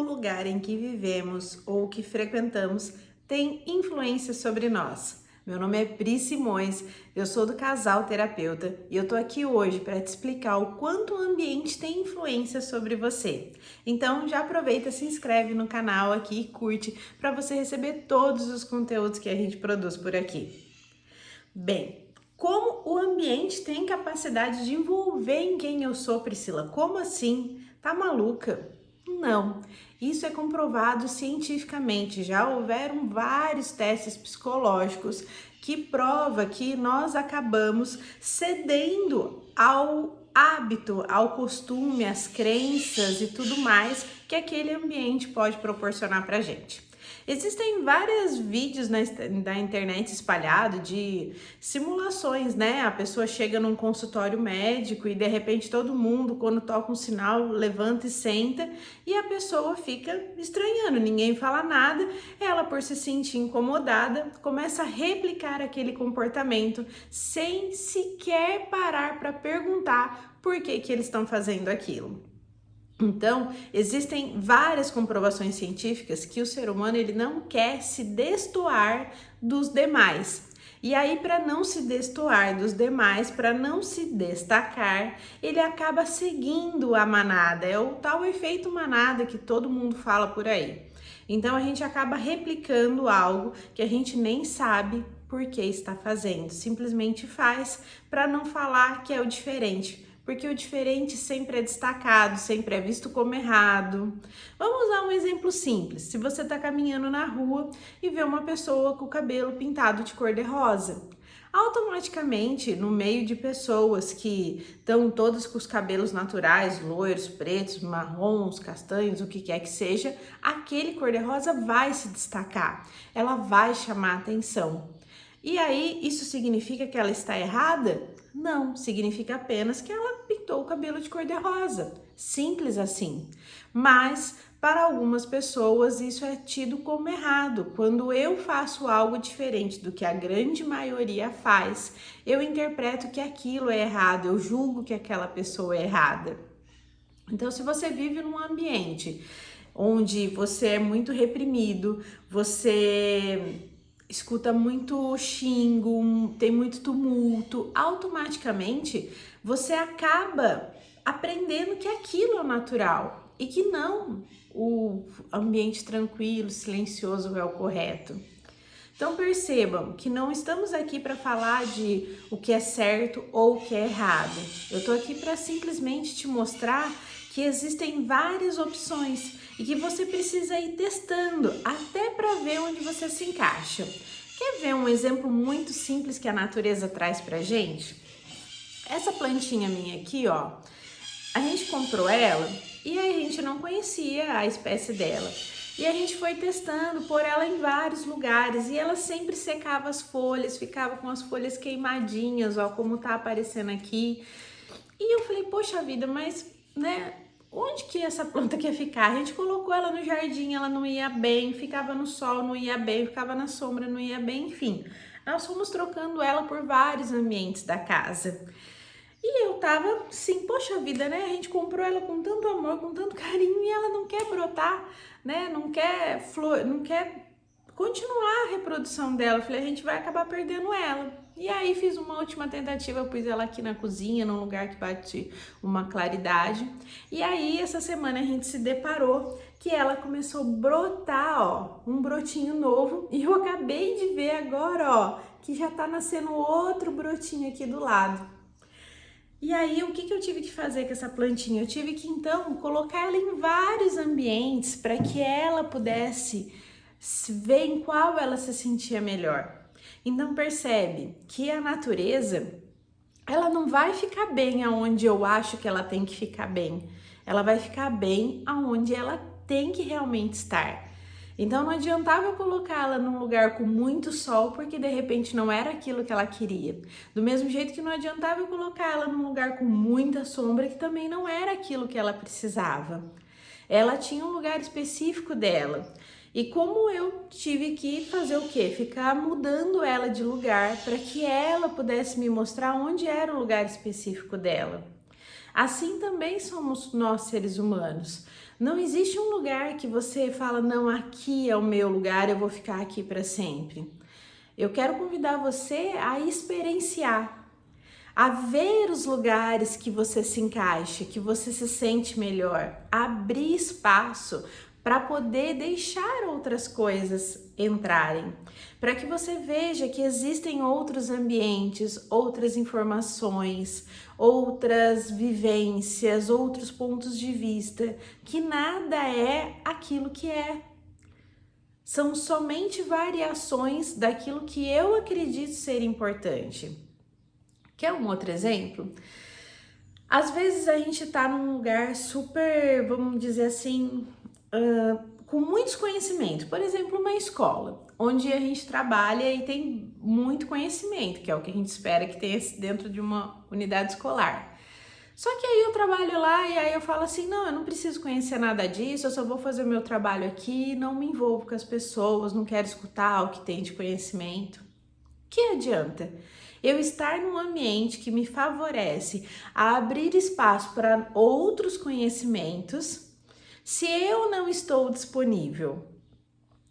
lugar em que vivemos ou que frequentamos tem influência sobre nós. Meu nome é Pri Simões, eu sou do Casal Terapeuta e eu tô aqui hoje para te explicar o quanto o ambiente tem influência sobre você. Então já aproveita, se inscreve no canal aqui e curte para você receber todos os conteúdos que a gente produz por aqui. Bem, como o ambiente tem capacidade de envolver em quem eu sou, Priscila? Como assim? Tá maluca? Não, isso é comprovado cientificamente. Já houveram vários testes psicológicos que prova que nós acabamos cedendo ao hábito, ao costume, às crenças e tudo mais que aquele ambiente pode proporcionar pra gente. Existem vários vídeos na internet espalhados de simulações, né? A pessoa chega num consultório médico e de repente todo mundo, quando toca um sinal, levanta e senta e a pessoa fica estranhando, ninguém fala nada, ela por se sentir incomodada, começa a replicar aquele comportamento sem sequer parar para perguntar por que eles estão fazendo aquilo. Então, existem várias comprovações científicas que o ser humano ele não quer se destoar dos demais. E aí, para não se destoar dos demais, para não se destacar, ele acaba seguindo a manada. É o tal efeito manada que todo mundo fala por aí. Então, a gente acaba replicando algo que a gente nem sabe por que está fazendo. Simplesmente faz para não falar que é o diferente. Porque o diferente sempre é destacado, sempre é visto como errado. Vamos usar um exemplo simples. Se você está caminhando na rua e vê uma pessoa com o cabelo pintado de cor de rosa, automaticamente, no meio de pessoas que estão todas com os cabelos naturais, loiros, pretos, marrons, castanhos, o que quer que seja, aquele cor de rosa vai se destacar, ela vai chamar a atenção. E aí, isso significa que ela está errada? Não, significa apenas que ela pintou o cabelo de cor-de-rosa. Simples assim. Mas, para algumas pessoas, isso é tido como errado. Quando eu faço algo diferente do que a grande maioria faz, eu interpreto que aquilo é errado, eu julgo que aquela pessoa é errada. Então, se você vive num ambiente onde você é muito reprimido, você escuta muito xingo, tem muito tumulto, automaticamente você acaba aprendendo que aquilo é natural e que não o ambiente tranquilo, silencioso é o correto. Então percebam que não estamos aqui para falar de o que é certo ou o que é errado. Eu estou aqui para simplesmente te mostrar que existem várias opções e que você precisa ir testando até para ver onde você se encaixa. Quer ver um exemplo muito simples que a natureza traz pra gente? Essa plantinha minha aqui, ó, a gente comprou ela e a gente não conhecia a espécie dela. E a gente foi testando, pôr ela em vários lugares e ela sempre secava as folhas, ficava com as folhas queimadinhas, ó, como tá aparecendo aqui. E eu falei, poxa vida, mas, né, onde que essa planta quer ficar? A gente colocou ela no jardim, ela não ia bem, ficava no sol, não ia bem, ficava na sombra, não ia bem, enfim. Nós fomos trocando ela por vários ambientes da casa. E eu tava assim, poxa vida, né? A gente comprou ela com tanto amor, com tanto carinho e ela não quer brotar, né? Não quer flor, não quer continuar a reprodução dela. Eu falei, a gente vai acabar perdendo ela. E aí fiz uma última tentativa, eu pus ela aqui na cozinha, num lugar que bate uma claridade. E aí essa semana a gente se deparou que ela começou a brotar, ó, um brotinho novo. E eu acabei de ver agora, ó, que já tá nascendo outro brotinho aqui do lado. E aí, o que eu tive que fazer com essa plantinha? Eu tive que, então, colocar ela em vários ambientes para que ela pudesse ver em qual ela se sentia melhor. Então, percebe que a natureza, ela não vai ficar bem aonde eu acho que ela tem que ficar bem. Ela vai ficar bem aonde ela tem que realmente estar. Então não adiantava eu colocá-la num lugar com muito sol, porque de repente não era aquilo que ela queria. Do mesmo jeito que não adiantava eu colocá-la num lugar com muita sombra, que também não era aquilo que ela precisava. Ela tinha um lugar específico dela. E como eu tive que fazer o quê? Ficar mudando ela de lugar para que ela pudesse me mostrar onde era o lugar específico dela. Assim também somos nós, seres humanos. Não existe um lugar que você fala, não, aqui é o meu lugar, eu vou ficar aqui para sempre. Eu quero convidar você a experienciar, a ver os lugares que você se encaixa, que você se sente melhor, abrir espaço para poder deixar outras coisas entrarem, para que você veja que existem outros ambientes, outras informações, outras vivências, outros pontos de vista, que nada é aquilo que é. São somente variações daquilo que eu acredito ser importante. Quer um outro exemplo? Às vezes a gente tá num lugar super, vamos dizer assim, com muitos conhecimentos. Por exemplo, uma escola, onde a gente trabalha e tem muito conhecimento, que é o que a gente espera que tenha dentro de uma unidade escolar. Só que aí eu trabalho lá e aí eu falo assim, não, eu não preciso conhecer nada disso, eu só vou fazer o meu trabalho aqui, não me envolvo com as pessoas, não quero escutar o que tem de conhecimento. Que adianta eu estar num ambiente que me favorece a abrir espaço para outros conhecimentos se eu não estou disponível?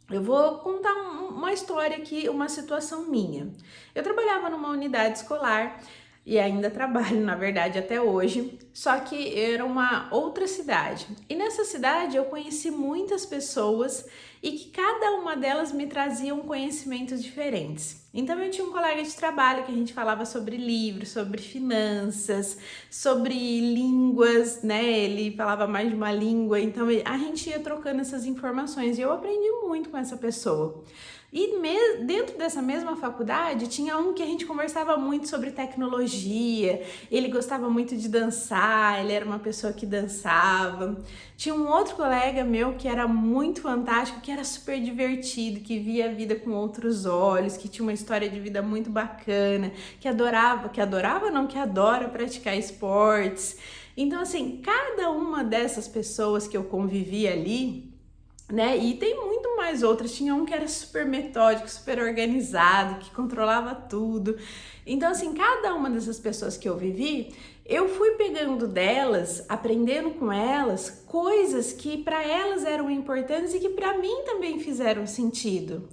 Eu vou contar uma história aqui, uma situação minha. Eu trabalhava numa unidade escolar e ainda trabalho, na verdade, até hoje, só que era uma outra cidade. E nessa cidade eu conheci muitas pessoas e que cada uma delas me traziam conhecimentos diferentes. Então eu tinha um colega de trabalho que a gente falava sobre livros, sobre finanças, sobre línguas, né? Ele falava mais de uma língua, então a gente ia trocando essas informações e eu aprendi muito com essa pessoa. E dentro dessa mesma faculdade tinha um que a gente conversava muito sobre tecnologia, ele gostava muito de dançar, ele era uma pessoa que dançava. Tinha um outro colega meu que era muito fantástico, que era super divertido, que via a vida com outros olhos, que tinha uma história de vida muito bacana, que adora praticar esportes. Então assim, cada uma dessas pessoas que eu convivi ali, né? E tem muito mais outras. Tinha um que era super metódico, super organizado, que controlava tudo. Então, assim, cada uma dessas pessoas que eu vivi, eu fui pegando delas, aprendendo com elas, coisas que para elas eram importantes e que para mim também fizeram sentido.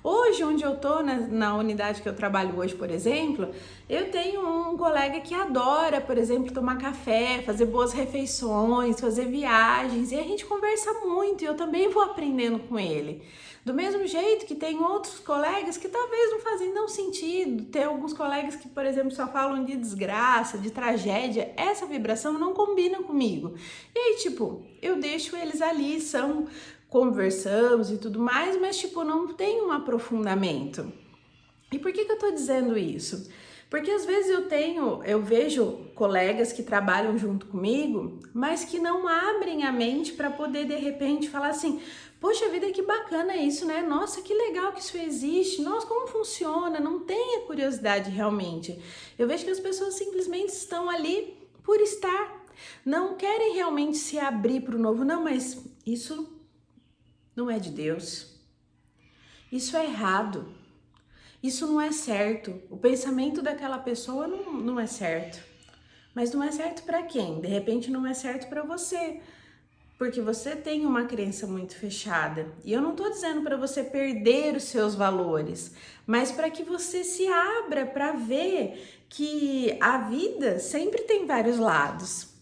Hoje, onde eu tô, na unidade que eu trabalho hoje, por exemplo, eu tenho um colega que adora, por exemplo, tomar café, fazer boas refeições, fazer viagens, e a gente conversa muito e eu também vou aprendendo com ele. Do mesmo jeito que tem outros colegas que talvez não fazem não sentido, tem alguns colegas que, por exemplo, só falam de desgraça, de tragédia, essa vibração não combina comigo. E aí, tipo, eu deixo eles ali, conversamos e tudo mais, mas tipo, não tem um aprofundamento. E por que eu tô dizendo isso? Porque às vezes eu vejo colegas que trabalham junto comigo, mas que não abrem a mente para poder de repente falar assim: poxa vida, que bacana isso, né? Nossa, que legal que isso existe. Nossa, como funciona? Não tem a curiosidade realmente. Eu vejo que as pessoas simplesmente estão ali por estar. Não querem realmente se abrir para o novo. Não, mas isso não é de Deus. Isso é errado. Isso não é certo. O pensamento daquela pessoa não é certo. Mas não é certo para quem? De repente não é certo para você. Porque você tem uma crença muito fechada. E eu não tô dizendo para você perder os seus valores, mas para que você se abra para ver que a vida sempre tem vários lados.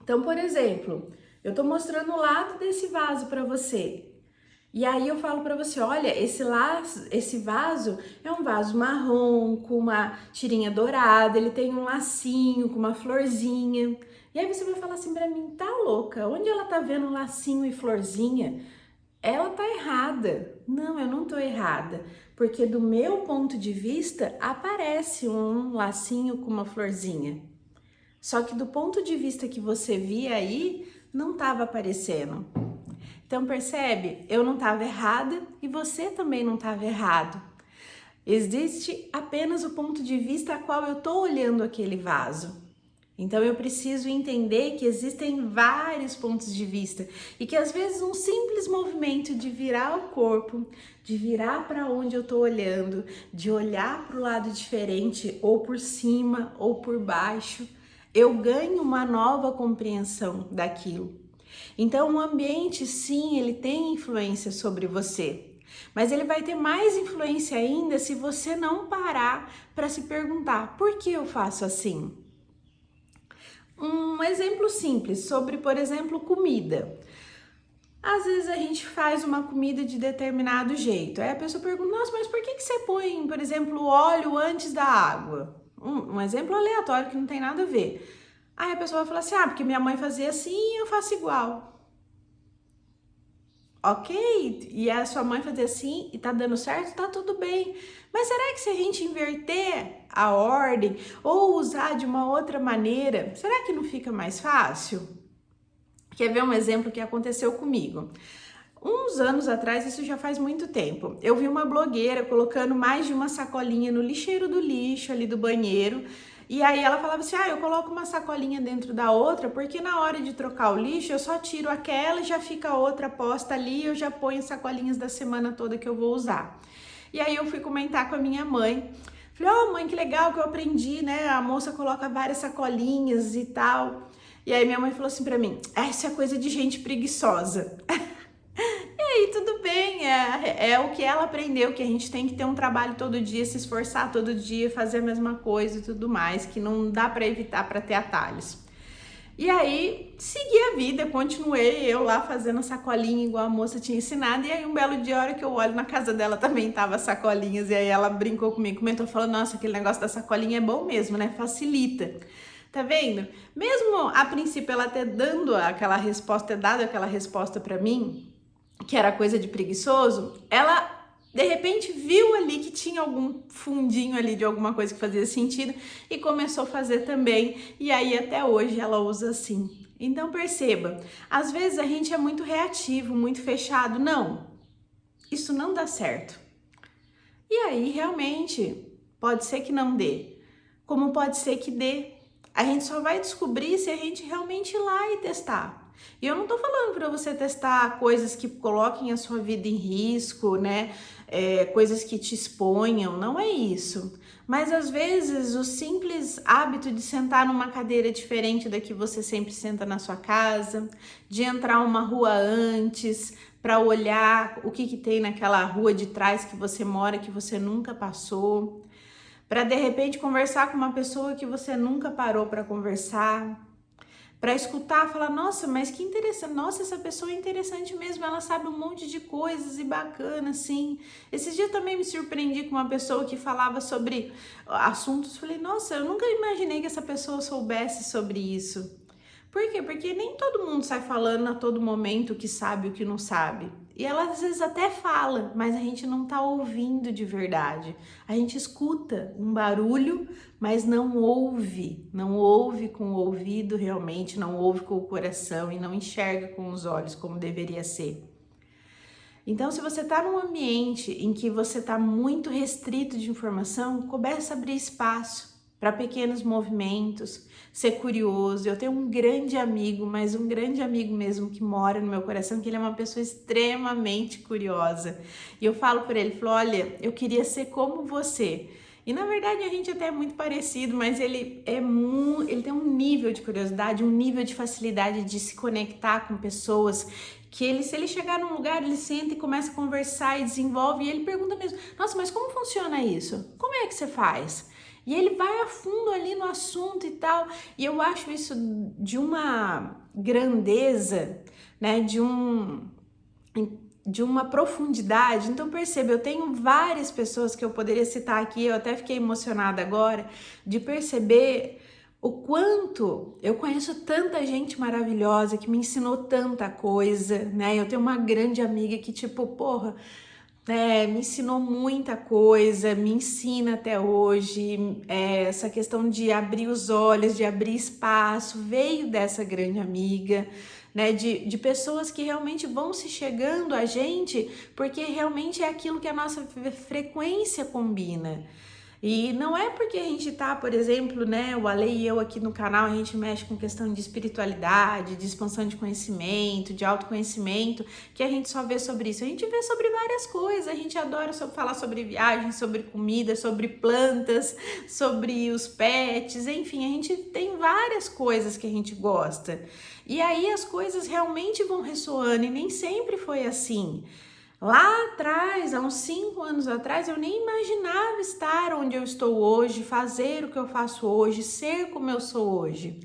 Então, por exemplo, eu tô mostrando o lado desse vaso para você. E aí eu falo para você, olha, esse vaso é um vaso marrom com uma tirinha dourada, ele tem um lacinho com uma florzinha. E aí você vai falar assim para mim, tá louca? Onde ela tá vendo lacinho e florzinha? Ela tá errada. Não, eu não tô errada, porque do meu ponto de vista aparece um lacinho com uma florzinha. Só que do ponto de vista que você via aí, não estava aparecendo. Então percebe? Eu não estava errada e você também não estava errado. Existe apenas o ponto de vista a qual eu estou olhando aquele vaso. Então eu preciso entender que existem vários pontos de vista e que às vezes um simples movimento de virar o corpo, de virar para onde eu estou olhando, de olhar para o lado diferente, ou por cima ou por baixo, eu ganho uma nova compreensão daquilo. Então, o ambiente, sim, ele tem influência sobre você. Mas ele vai ter mais influência ainda se você não parar para se perguntar: por que eu faço assim? Um exemplo simples sobre, por exemplo, comida. Às vezes a gente faz uma comida de determinado jeito. Aí a pessoa pergunta: nossa, mas por que você põe, por exemplo, óleo antes da água? Um exemplo aleatório que não tem nada a ver. Aí a pessoa vai falar assim: ah, porque minha mãe fazia assim e eu faço igual. Ok, e a sua mãe fazer assim e tá dando certo, tá tudo bem. Mas será que se a gente inverter a ordem ou usar de uma outra maneira, será que não fica mais fácil? Quer ver um exemplo que aconteceu comigo? Uns anos atrás, isso já faz muito tempo, eu vi uma blogueira colocando mais de uma sacolinha no lixeiro do lixo ali do banheiro. E aí ela falava assim: ah, eu coloco uma sacolinha dentro da outra, porque na hora de trocar o lixo, eu só tiro aquela e já fica a outra posta ali, eu já ponho as sacolinhas da semana toda que eu vou usar. E aí eu fui comentar com a minha mãe. Falei: oh, mãe, que legal que eu aprendi, né? A moça coloca várias sacolinhas e tal. E aí minha mãe falou assim pra mim: essa é coisa de gente preguiçosa. E aí, tudo bem, é o que ela aprendeu, que a gente tem que ter um trabalho todo dia, se esforçar todo dia, fazer a mesma coisa e tudo mais, que não dá para evitar para ter atalhos. E aí, segui a vida, continuei eu lá fazendo sacolinha igual a moça tinha ensinado, e aí um belo dia, a hora que eu olho na casa dela também tava sacolinhas, e aí ela brincou comigo, comentou, falou: nossa, aquele negócio da sacolinha é bom mesmo, né, facilita. Tá vendo? Mesmo a princípio ela ter dado aquela resposta para mim, que era coisa de preguiçoso, ela de repente viu ali que tinha algum fundinho ali de alguma coisa que fazia sentido e começou a fazer também, e aí até hoje ela usa assim. Então perceba, às vezes a gente é muito reativo, muito fechado. Não, isso não dá certo. E aí realmente pode ser que não dê, como pode ser que dê. A gente só vai descobrir se a gente realmente ir lá e testar. E eu não tô falando para você testar coisas que coloquem a sua vida em risco, né? Coisas que te exponham, não é isso. Mas às vezes o simples hábito de sentar numa cadeira diferente da que você sempre senta na sua casa, de entrar uma rua antes para olhar o que tem naquela rua de trás que você mora, que você nunca passou, para de repente conversar com uma pessoa que você nunca parou para conversar, para escutar, falar: nossa, mas que interessante, nossa, essa pessoa é interessante mesmo, ela sabe um monte de coisas e bacana, assim. Esses dias também me surpreendi com uma pessoa que falava sobre assuntos, falei: nossa, eu nunca imaginei que essa pessoa soubesse sobre isso. Por quê? Porque nem todo mundo sai falando a todo momento o que sabe e o que não sabe. E ela às vezes até fala, mas a gente não tá ouvindo de verdade. A gente escuta um barulho, mas não ouve com o ouvido realmente, não ouve com o coração e não enxerga com os olhos como deveria ser. Então, se você está num ambiente em que você está muito restrito de informação, comece a abrir espaço para pequenos movimentos, ser curioso. Eu tenho um grande amigo, mas um grande amigo mesmo que mora no meu coração, que ele é uma pessoa extremamente curiosa. E eu falo para ele, olha, eu queria ser como você. E na verdade a gente até é muito parecido, mas ele tem um nível de curiosidade, um nível de facilidade de se conectar com pessoas, que se ele chegar num lugar, ele senta e começa a conversar e desenvolve, e ele pergunta mesmo: nossa, mas como funciona isso? Como é que você faz? E ele vai a fundo ali no assunto e tal, e eu acho isso de uma grandeza, né, de uma profundidade. Então perceba, eu tenho várias pessoas que eu poderia citar aqui, eu até fiquei emocionada agora, de perceber o quanto eu conheço tanta gente maravilhosa, que me ensinou tanta coisa, né, eu tenho uma grande amiga que me ensinou muita coisa, me ensina até hoje, essa questão de abrir os olhos, de abrir espaço, veio dessa grande amiga, né, de pessoas que realmente vão se chegando a gente, porque realmente é aquilo que a nossa frequência combina. E não é porque a gente tá, por exemplo, né, o Ale e eu aqui no canal, a gente mexe com questão de espiritualidade, de expansão de conhecimento, de autoconhecimento, que a gente só vê sobre isso. A gente vê sobre várias coisas, a gente adora falar sobre viagens, sobre comida, sobre plantas, sobre os pets, enfim, a gente tem várias coisas que a gente gosta. E aí as coisas realmente vão ressoando e nem sempre foi assim. Lá atrás, há uns 5 anos atrás, eu nem imaginava estar onde eu estou hoje, fazer o que eu faço hoje, ser como eu sou hoje.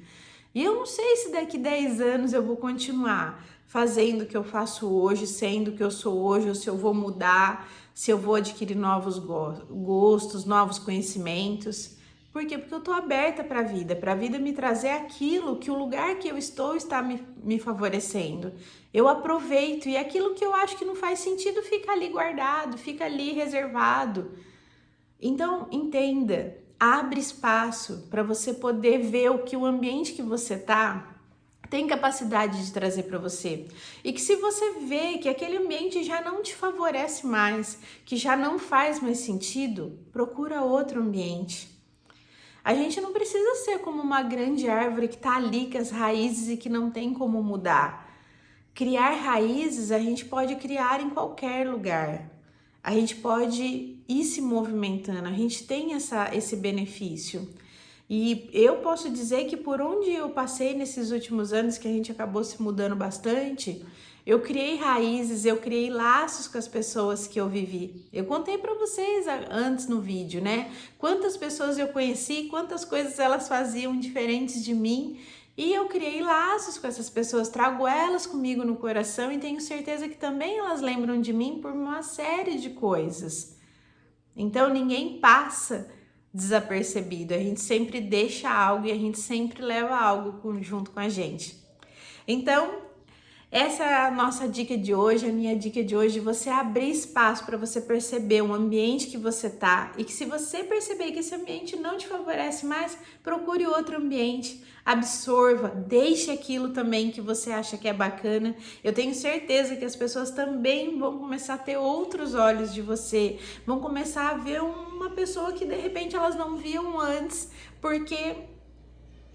E eu não sei se daqui 10 anos eu vou continuar fazendo o que eu faço hoje, sendo o que eu sou hoje, ou se eu vou mudar, se eu vou adquirir novos gostos, novos conhecimentos. Por quê? Porque eu estou aberta para a vida me trazer aquilo que o lugar que eu estou está me favorecendo. Eu aproveito e aquilo que eu acho que não faz sentido fica ali guardado, fica ali reservado. Então, entenda, abre espaço para você poder ver o que o ambiente que você está tem capacidade de trazer para você. E que se você vê que aquele ambiente já não te favorece mais, que já não faz mais sentido, procura outro ambiente. A gente não precisa ser como uma grande árvore que está ali com as raízes e que não tem como mudar. Criar raízes a gente pode criar em qualquer lugar. A gente pode ir se movimentando, a gente tem esse benefício. E eu posso dizer que por onde eu passei nesses últimos anos, que a gente acabou se mudando bastante, eu criei raízes, eu criei laços com as pessoas que eu vivi. Eu contei para vocês antes no vídeo, né? Quantas pessoas eu conheci, quantas coisas elas faziam diferentes de mim. E eu criei laços com essas pessoas, trago elas comigo no coração e tenho certeza que também elas lembram de mim por uma série de coisas. Então ninguém passa desapercebido, a gente sempre deixa algo e a gente sempre leva algo junto com a gente. Então, essa é a nossa dica de hoje, a minha dica de hoje, você abrir espaço para você perceber o ambiente que você tá e que se você perceber que esse ambiente não te favorece mais, procure outro ambiente, absorva, deixe aquilo também que você acha que é bacana. Eu tenho certeza que as pessoas também vão começar a ter outros olhos de você, vão começar a ver uma pessoa que de repente elas não viam antes, porque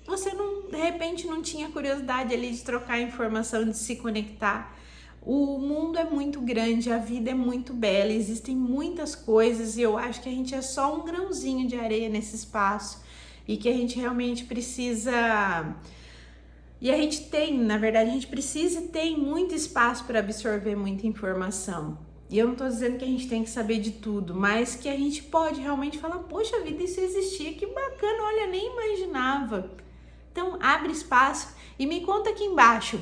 você não, de repente não tinha curiosidade ali de trocar informação, de se conectar. O mundo é muito grande, a vida é muito bela, existem muitas coisas e eu acho que a gente é só um grãozinho de areia nesse espaço e que a gente realmente precisa... E a gente tem, na verdade, a gente precisa e tem muito espaço para absorver muita informação. E eu não tô dizendo que a gente tem que saber de tudo, mas que a gente pode realmente falar, poxa vida, isso existia, que bacana, olha, nem imaginava. Então, abre espaço e me conta aqui embaixo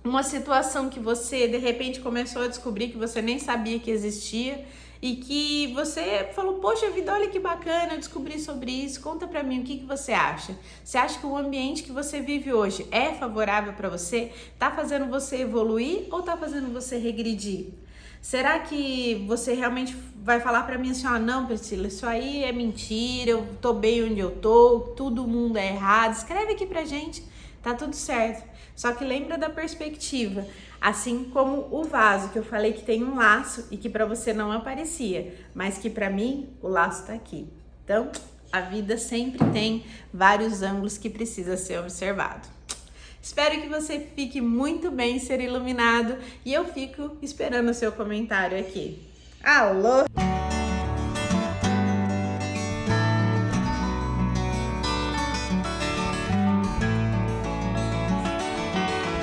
uma situação que você, de repente, começou a descobrir que você nem sabia que existia e que você falou, poxa vida, olha que bacana, eu descobri sobre isso, conta pra mim o que você acha. Você acha que o ambiente que você vive hoje é favorável para você? Tá fazendo você evoluir ou tá fazendo você regredir? Será que você realmente vai falar pra mim assim, ó, não, Priscila, isso aí é mentira, eu tô bem onde eu tô, todo mundo é errado? Escreve aqui pra gente, tá tudo certo. Só que lembra da perspectiva, assim como o vaso que eu falei que tem um laço e que pra você não aparecia, mas que pra mim o laço tá aqui. Então, a vida sempre tem vários ângulos que precisa ser observado. Espero que você fique muito bem, ser iluminado, e eu fico esperando o seu comentário aqui. Alô?